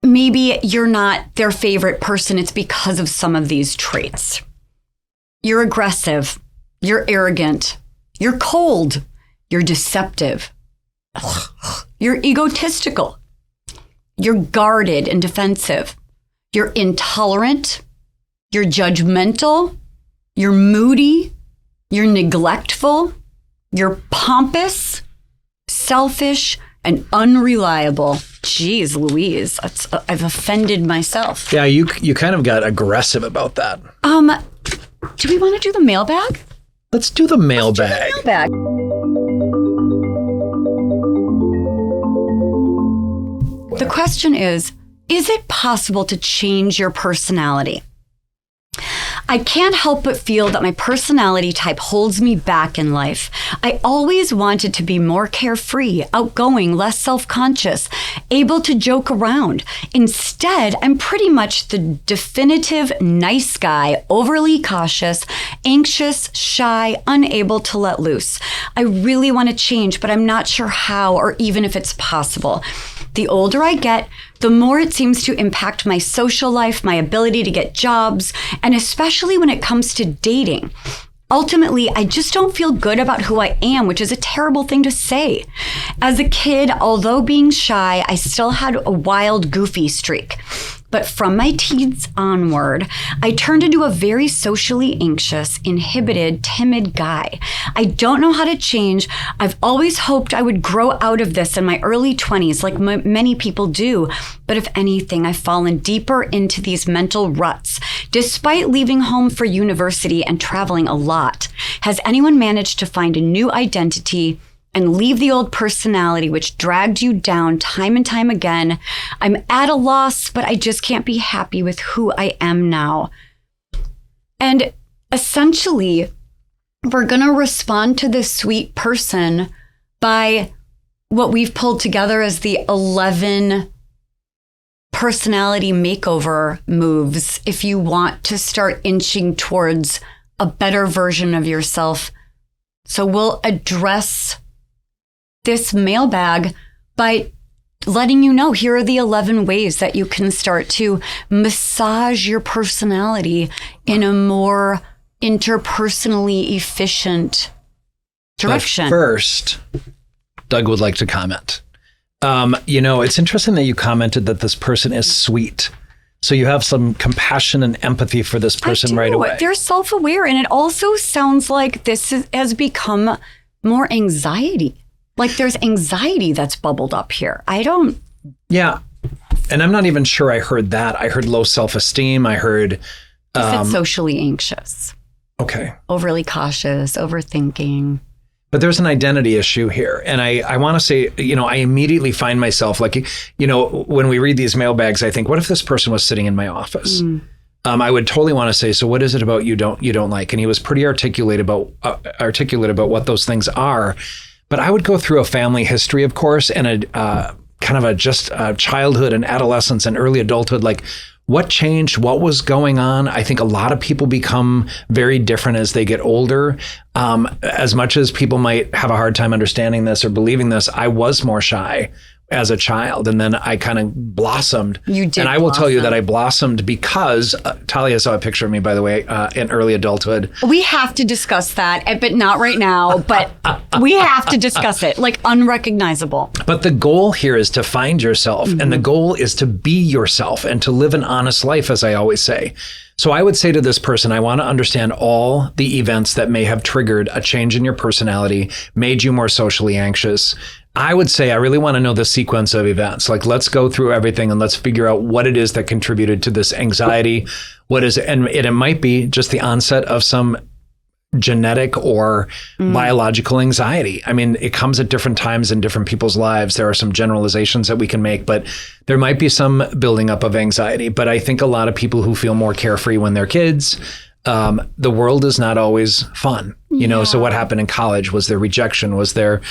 maybe you're not their favorite person. It's because of some of these traits. You're aggressive. You're arrogant. You're cold. You're deceptive. You're egotistical. You're guarded and defensive. You're intolerant. You're judgmental. You're moody. You're neglectful. You're pompous, selfish, and unreliable. Jeez Louise, I've offended myself. Yeah, you kind of got aggressive about that. Do we want to do the mailbag? Let's do the mailbag. Mailbag. The question is it possible to change your personality? I can't help but feel that my personality type holds me back in life. I always wanted to be more carefree, outgoing, less self-conscious, able to joke around. Instead, I'm pretty much the definitive nice guy, overly cautious, anxious, shy, unable to let loose. I really want to change, but I'm not sure how or even if it's possible. The older I get, the more it seems to impact my social life, my ability to get jobs, and especially when it comes to dating. Ultimately, I just don't feel good about who I am, which is a terrible thing to say. As a kid, although being shy, I still had a wild, goofy streak. But from my teens onward, I turned into a very socially anxious, inhibited, timid guy. I don't know how to change. I've always hoped I would grow out of this in my early 20s, like many people do. But if anything, I've fallen deeper into these mental ruts, despite leaving home for university and traveling a lot. Has anyone managed to find a new identity and leave the old personality which dragged you down time and time again? I'm at a loss, but I just can't be happy with who I am now. And essentially, we're going to respond to this sweet person by what we've pulled together as the 11 personality makeover moves if you want to start inching towards a better version of yourself. So we'll address this mailbag by letting you know, here are the 11 ways that you can start to massage your personality in a more interpersonally efficient direction. But first, Doug would like to comment. It's interesting that you commented that this person is sweet. So you have some compassion and empathy for this person right away. They're self-aware. And it also sounds like has become more anxiety. Like there's anxiety that's bubbled up here. Yeah. And I'm not even sure I heard that. I heard low self-esteem. I heard... You said socially anxious. Okay. Overly cautious, overthinking. But there's an identity issue here. And I want to say, I immediately find myself like, when we read these mailbags, I think, what if this person was sitting in my office? I would totally want to say, so what is it about you don't like? And he was pretty articulate about what those things are. But I would go through a family history, of course, and a kind of a childhood and adolescence and early adulthood, like what changed, what was going on. I think a lot of people become very different as they get older. As much as people might have a hard time understanding this or believing this, I was more shy as a child. And then I kind of blossomed. You did. And I will tell you that I blossomed because Talia saw a picture of me, by the way, in early adulthood. We have to discuss that, but not right now. But we have to discuss it, like unrecognizable. But the goal here is to find yourself. And the goal is to be yourself and to live an honest life, as I always say. So I would say to this person, I want to understand all the events that may have triggered a change in your personality, made you more socially anxious. I would say I really want to know the sequence of events. Like, let's go through everything and let's figure out what it is that contributed to this anxiety. What is it? And it might be just the onset of some genetic or biological anxiety. I mean, it comes at different times in different people's lives. There are some generalizations that we can make, but there might be some building up of anxiety. But I think a lot of people who feel more carefree when they're kids, the world is not always fun. You know, so what happened in college? Was there rejection? Was there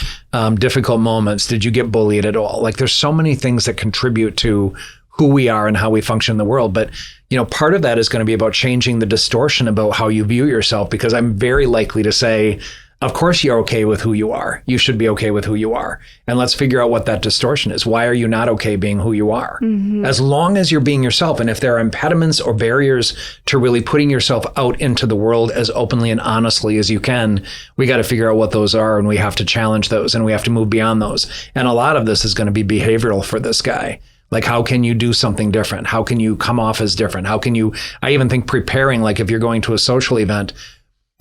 difficult moments? Did you get bullied at all? Like, there's so many things that contribute to who we are and how we function in the world. But, you know, part of that is going to be about changing the distortion about how you view yourself, because I'm very likely to say, of course, you're okay with who you are. You should be okay with who you are. And let's figure out what that distortion is. Why are you not okay being who you are? As long as you're being yourself. And if there are impediments or barriers to really putting yourself out into the world as openly and honestly as you can, we got to figure out what those are, and we have to challenge those, and we have to move beyond those. And a lot of this is going to be behavioral for this guy. Like, how can you do something different? How can you come off as different? How can you, I even think preparing, like if you're going to a social event,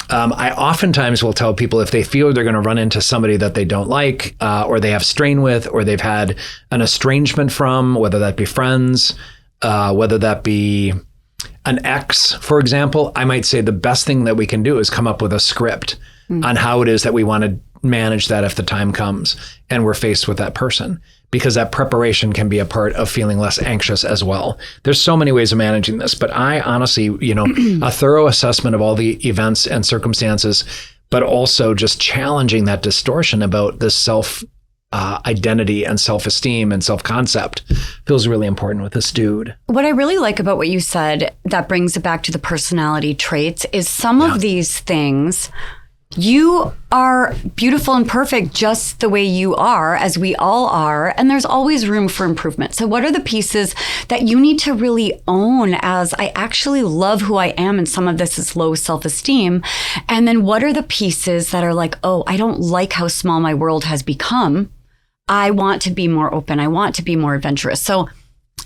I oftentimes will tell people if they feel they're going to run into somebody that they don't like, or they have strain with, or they've had an estrangement from, whether that be friends, whether that be an ex, for example, I might say the best thing that we can do is come up with a script on how it is that we want to manage that if the time comes and we're faced with that person. Because that preparation can be a part of feeling less anxious as well. There's so many ways of managing this, but I honestly, you know, a thorough assessment of all the events and circumstances, but also just challenging that distortion about this self identity and self-esteem and self-concept feels really important with this dude. What I really like about what you said that brings it back to the personality traits is some of these things. You are beautiful and perfect just the way you are, as we all are, and there's always room for improvement. So what are the pieces that you need to really own as I actually love who I am, and some of this is low self-esteem? And then what are the pieces that are like, oh, I don't like how small my world has become. I want to be more open. I want to be more adventurous. So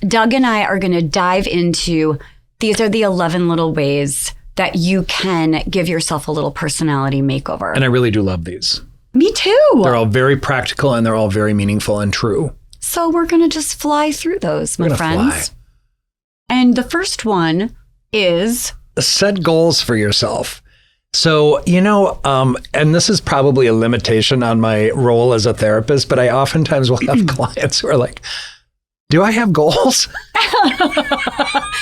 Doug and I are going to dive into, these are the 11 little ways that you can give yourself a little personality makeover. And I really do love these. Me too. They're all very practical and they're all very meaningful and true. So we're going to just fly through those, my friends. Fly. And the first one is set goals for yourself. So, you know, and this is probably a limitation on my role as a therapist, but I oftentimes will have clients who are like, do I have goals?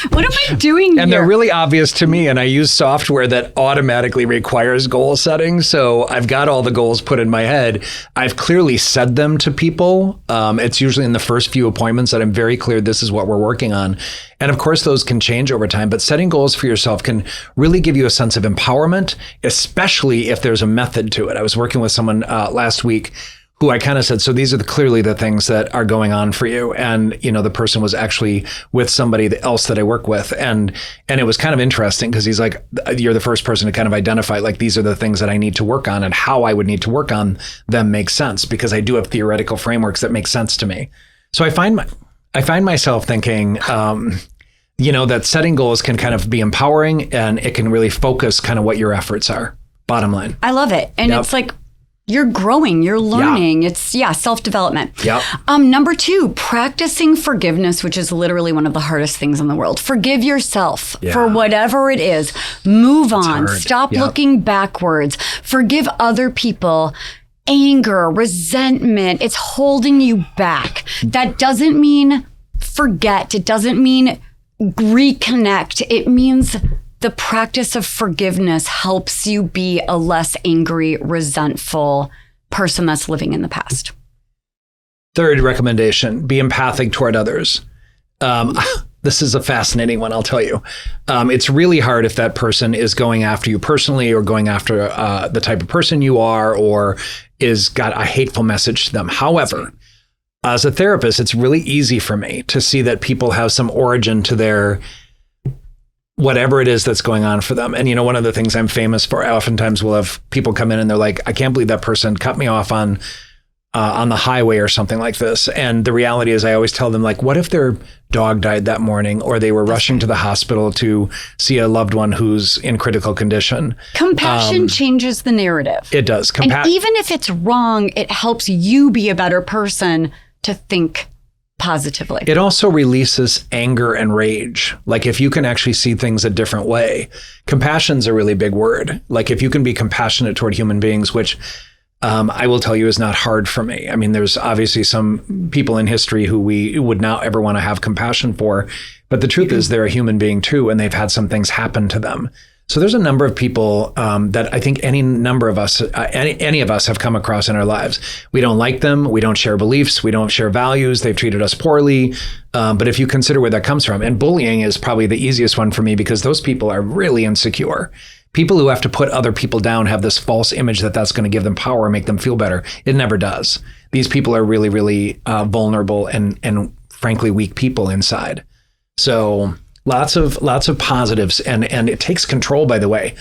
What am I doing here? And they're really obvious to me. And I use software that automatically requires goal setting. So I've got all the goals put in my head. I've clearly said them to people. It's usually in the first few appointments that I'm very clear this is what we're working on. And of course, those can change over time. But setting goals for yourself can really give you a sense of empowerment, especially if there's a method to it. I was working with someone last week who I kind of said, so these are clearly the things that are going on for you. And, you know, the person was actually with somebody else that I work with. And it was kind of interesting because he's like, you're the first person to kind of identify, like, these are the things that I need to work on, and how I would need to work on them makes sense because I do have theoretical frameworks that make sense to me. So I find myself thinking, you know, that setting goals can kind of be empowering, and it can really focus kind of what your efforts are. Bottom line. I love it. And it's like, you're growing, you're learning. It's self-development. Yep. Number 2, practicing forgiveness, which is literally one of the hardest things in the world. Forgive yourself for whatever it is. Move on. Stop looking backwards. Forgive other people. Anger, resentment, it's holding you back. That doesn't mean forget. It doesn't mean reconnect. It means the practice of forgiveness helps you be a less angry, resentful person that's living in the past. Third recommendation, be empathic toward others. This is a fascinating one, I'll tell you. It's really hard if that person is going after you personally or going after the type of person you are or is got a hateful message to them. However, as a therapist, it's really easy for me to see that people have some origin to their whatever it is that's going on for them. And, you know, one of the things I'm famous for, I oftentimes will have people come in and they're like, I can't believe that person cut me off on the highway or something like this. And the reality is I always tell them, like, what if their dog died that morning or they were rushing to the hospital to see a loved one who's in critical condition? Compassion changes the narrative. It does. And even if it's wrong, it helps you be a better person to think positively. It also releases anger and rage. Like if you can actually see things a different way. Compassion's a really big word. Like if you can be compassionate toward human beings, which I will tell you is not hard for me. I mean, there's obviously some people in history who we would not ever want to have compassion for. But the truth is they're a human being too, and they've had some things happen to them. So there's a number of people that I think any number of us, any of us have come across in our lives. We don't like them. We don't share beliefs. We don't share values. They've treated us poorly. But if you consider where that comes from, and bullying is probably the easiest one for me because those people are really insecure. People who have to put other people down have this false image that that's going to give them power and make them feel better. It never does. These people are really, really vulnerable and frankly weak people inside. So lots of positives, and it takes control, by the way,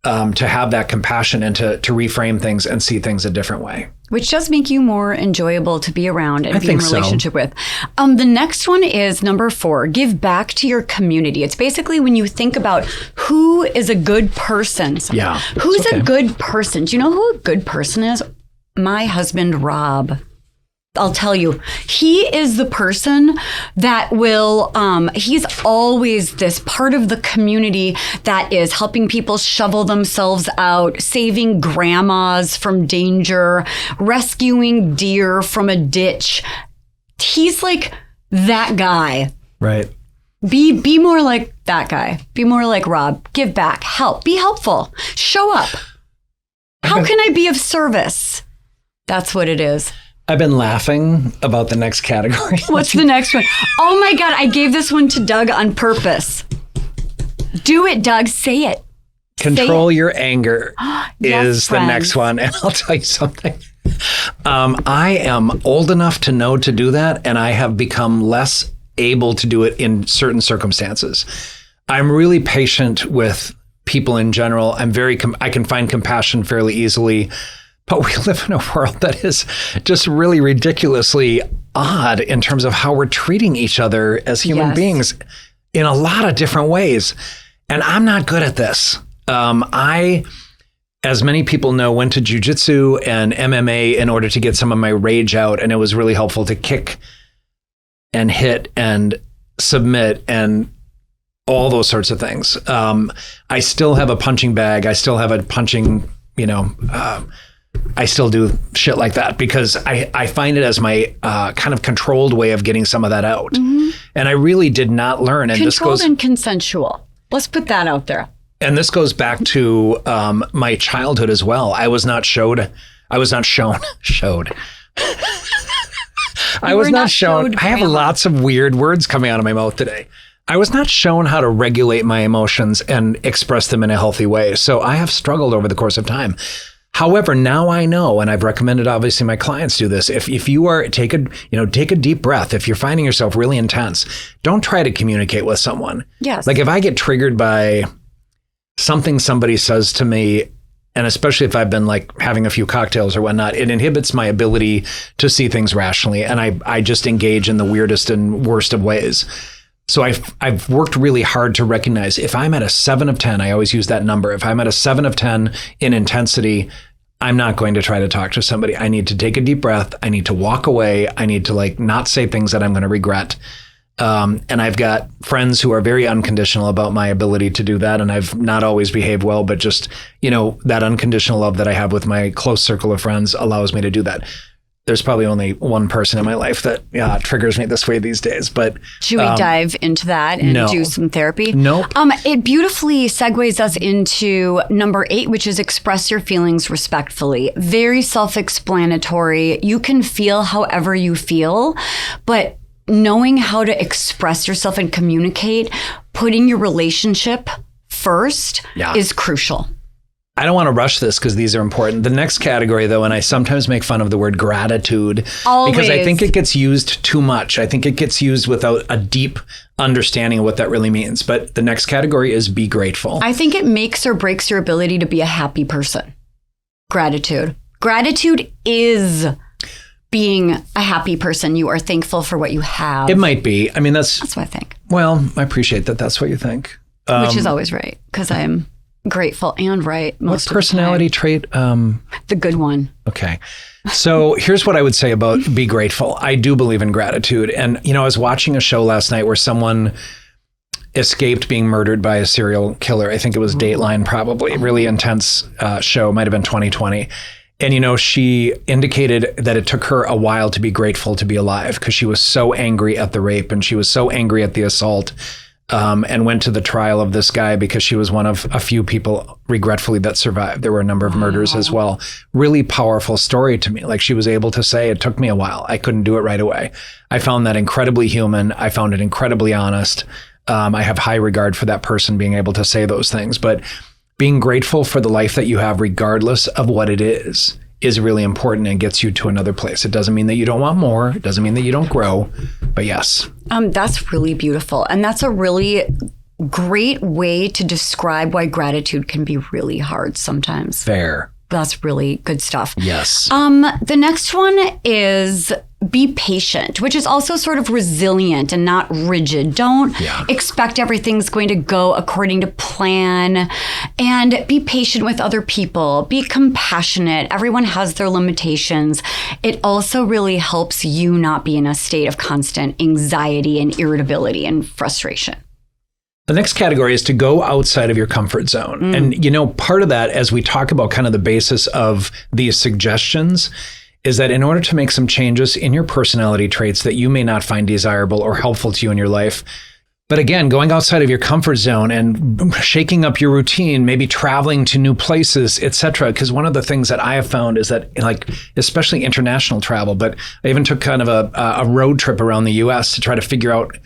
to have that compassion and to reframe things and see things a different way. Which does make you more enjoyable to be around and be in relationship with. The next one is number 4, give back to your community. It's basically when you think about who is a good person. Yeah. Who's a good person? Do you know who a good person is? My husband, Rob. I'll tell you, he is the person that will, he's always this part of the community that is helping people shovel themselves out, saving grandmas from danger, rescuing deer from a ditch. He's like that guy. Right. Be more like that guy. Be more like Rob. Give back. Help. Be helpful. Show up. How can I be of service? That's what it is. I've been laughing about the next category. What's the next one? Oh my God, I gave this one to Doug on purpose. Do it, Doug. Say it. Control your anger is the next one. And I'll tell you something. I am old enough to know to do that, and I have become less able to do it in certain circumstances. I'm really patient with people in general. I can find compassion fairly easily. But we live in a world that is just really ridiculously odd in terms of how we're treating each other as human beings in a lot of different ways. And I'm not good at this. I, as many people know, went to jiu-jitsu and MMA in order to get some of my rage out. And it was really helpful to kick and hit and submit and all those sorts of things. I still have a punching bag. I still have a punching, I still do shit like that because I find it as my kind of controlled way of getting some of that out. Mm-hmm. And I really did not learn. And controlled and consensual. Let's put that out there. And this goes back to my childhood as well. I was not shown. I was not shown. I have lots of weird words coming out of my mouth today. I was not shown how to regulate my emotions and express them in a healthy way. So I have struggled over the course of time. However, now I know, and I've recommended obviously my clients do this. If you are take a deep breath. If you're finding yourself really intense, don't try to communicate with someone. Yes. Like if I get triggered by something somebody says to me, and especially if I've been like having a few cocktails or whatnot, it inhibits my ability to see things rationally, and I just engage in the weirdest and worst of ways. So I've worked really hard to recognize if I'm at a 7 of 10, I always use that number. If I'm at a 7 of 10 in intensity, I'm not going to try to talk to somebody. I need to take a deep breath. I need to walk away. I need to not say things that I'm going to regret. And I've got friends who are very unconditional about my ability to do that. And I've not always behaved well, but just, that unconditional love that I have with my close circle of friends allows me to do that. there's probably only one person in my life that triggers me this way these days. But should we dive into that and do some therapy? Nope. It beautifully segues us into number 8, which is express your feelings respectfully. Very self-explanatory. You can feel however you feel, but knowing how to express yourself and communicate, putting your relationship first is crucial. I don't want to rush this because these are important. The next category, though, and I sometimes make fun of the word gratitude because I think it gets used too much. I think it gets used without a deep understanding of what that really means. But the next category is be grateful. I think it makes or breaks your ability to be a happy person. Gratitude. Gratitude is being a happy person. You are thankful for what you have. It might be. I mean, that's what I think. Well, I appreciate that. That's what you think. Which is always right because I'm grateful and right most What personality of the trait? The good one. Okay. So here's what I would say about be grateful. I do believe in gratitude. And, I was watching a show last night where someone escaped being murdered by a serial killer. I think it was Dateline, probably. Really intense show. Might have been 2020. And, she indicated that it took her a while to be grateful to be alive because she was so angry at the rape and she was so angry at the assault. And went to the trial of this guy because she was one of a few people, regretfully, that survived. There were a number of murders as well. Really powerful story to me. Like she was able to say, it took me a while. I couldn't do it right away. I found that incredibly human. I found it incredibly honest. I have high regard for that person being able to say those things. But being grateful for the life that you have, regardless of what it is really important and gets you to another place. It doesn't mean that you don't want more. It doesn't mean that you don't grow. But yes. That's really beautiful. And that's a really great way to describe why gratitude can be really hard sometimes. Fair. That's really good stuff. Yes. The next one is be patient, which is also sort of resilient and not rigid. Don't expect everything's going to go according to plan, and be patient with other people. Be compassionate. Everyone has their limitations. It also really helps you not be in a state of constant anxiety and irritability and frustration. The next category is to go outside of your comfort zone. And, part of that, as we talk about kind of the basis of these suggestions, is that in order to make some changes in your personality traits that you may not find desirable or helpful to you in your life, but again, going outside of your comfort zone and shaking up your routine, maybe traveling to new places, etc. Because one of the things that I have found is that, especially international travel, but I even took kind of a road trip around the U.S. to try to figure out,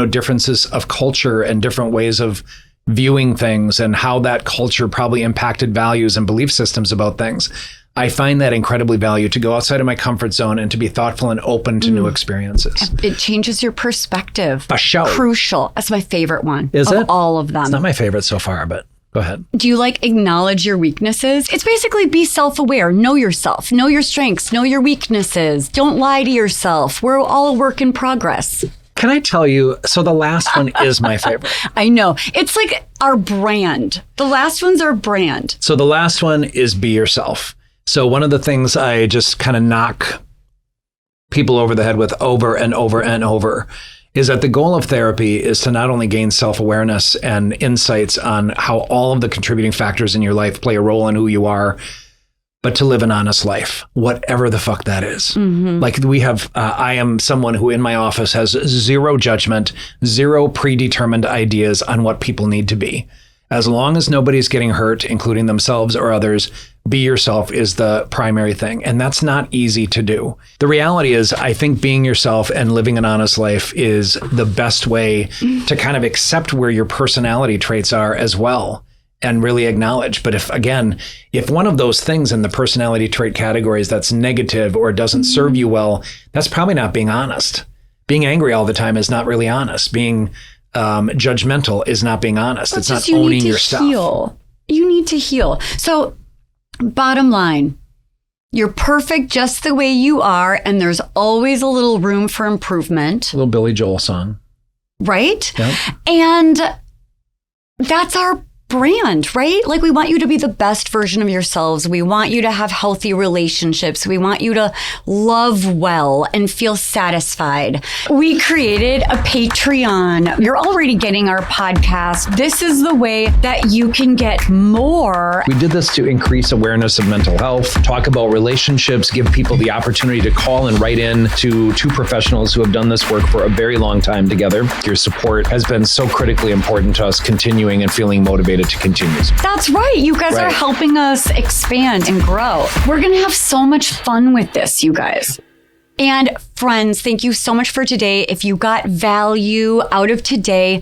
differences of culture and different ways of viewing things and how that culture probably impacted values and belief systems about things. I find that incredibly valuable to go outside of my comfort zone and to be thoughtful and open to new experiences. It changes your perspective. For sure. Crucial. That's my favorite one. Is it? All of them. It's not my favorite so far, but go ahead. Do you acknowledge your weaknesses? It's basically be self-aware. Know yourself. Know your strengths. Know your weaknesses. Don't lie to yourself. We're all a work in progress. Can I tell you? So the last one is my favorite. I know. It's like our brand. The last one's our brand. So the last one is be yourself. So one of the things I just kind of knock people over the head with over and over and over is that the goal of therapy is to not only gain self-awareness and insights on how all of the contributing factors in your life play a role in who you are, but to live an honest life, whatever the fuck that is. I am someone who in my office has zero judgment, zero predetermined ideas on what people need to be. As long as nobody's getting hurt, including themselves or others, be yourself is the primary thing. And that's not easy to do. The reality is, I think being yourself and living an honest life is the best way to kind of accept where your personality traits are as well and really acknowledge. But if one of those things in the personality trait categories that's negative or doesn't serve you well, that's probably not being honest. Being angry all the time is not really honest. Being judgmental is not being honest. It's not owning your stuff. You need to heal. So bottom line, you're perfect just the way you are, and there's always a little room for improvement. A little Billy Joel song. Right? Yep. And that's our brand, right? Like, we want you to be the best version of yourselves. We want you to have healthy relationships. We want you to love well and feel satisfied. We created a Patreon. You're already getting our podcast. This is the way that you can get more. We did this to increase awareness of mental health, talk about relationships, give people the opportunity to call and write in to two professionals who have done this work for a very long time together. Your support has been so critically important to us continuing and feeling motivated to continue. That's right. You guys are helping us expand and grow. We're going to have so much fun with this, you guys. And friends, thank you so much for today. If you got value out of today,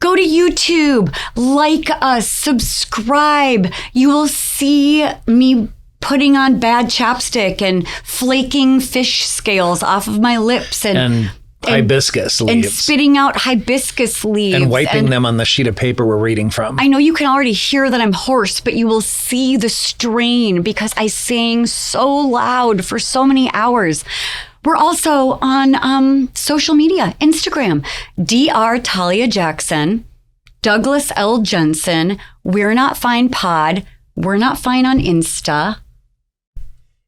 go to YouTube, like us, subscribe. You will see me putting on bad chapstick and flaking fish scales off of my lips and hibiscus leaves. And spitting out hibiscus leaves. And wiping them on the sheet of paper we're reading from. I know you can already hear that I'm hoarse, but you will see the strain because I sang so loud for so many hours. We're also on social media, Instagram, Dr. Talia Jackson, Douglas L. Jensen, We're Not Fine Pod, We're Not Fine on Insta.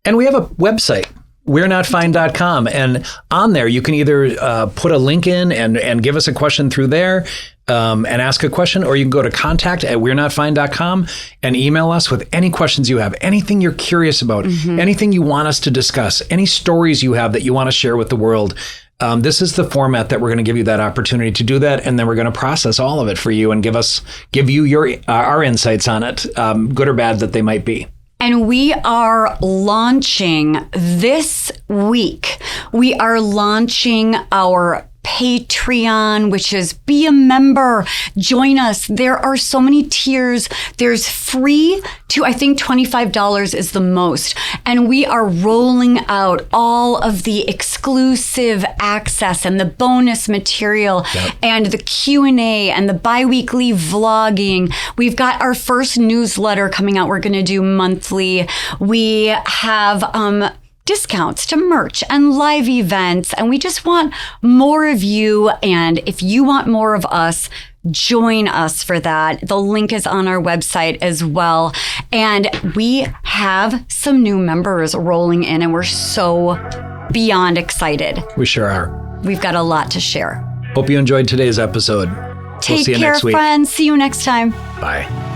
And we have a website, we'renotfine.com. And on there, you can either put a link in and give us a question through there and ask a question, or you can go to contact@we'renotfine.com and email us with any questions you have, anything you're curious about, anything you want us to discuss, any stories you have that you want to share with the world. This is the format that we're going to give you that opportunity to do that, and then we're going to process all of it for you and give you our insights on it, good or bad that they might be. And we are launching this week. We are launching our Patreon, which is be a member, join us. There are so many tiers. There's free to, I think, $25 is the most. And we are rolling out all of the exclusive access and the bonus material and the Q&A and the bi-weekly vlogging. We've got our first newsletter coming out. We're going to do monthly. We have discounts to merch and live events. And we just want more of you. And if you want more of us, join us for that. The link is on our website as well. And we have some new members rolling in, and we're so beyond excited. We sure are. We've got a lot to share. Hope you enjoyed today's episode. Take we'll see you care, next week. friends. See you next time. Bye.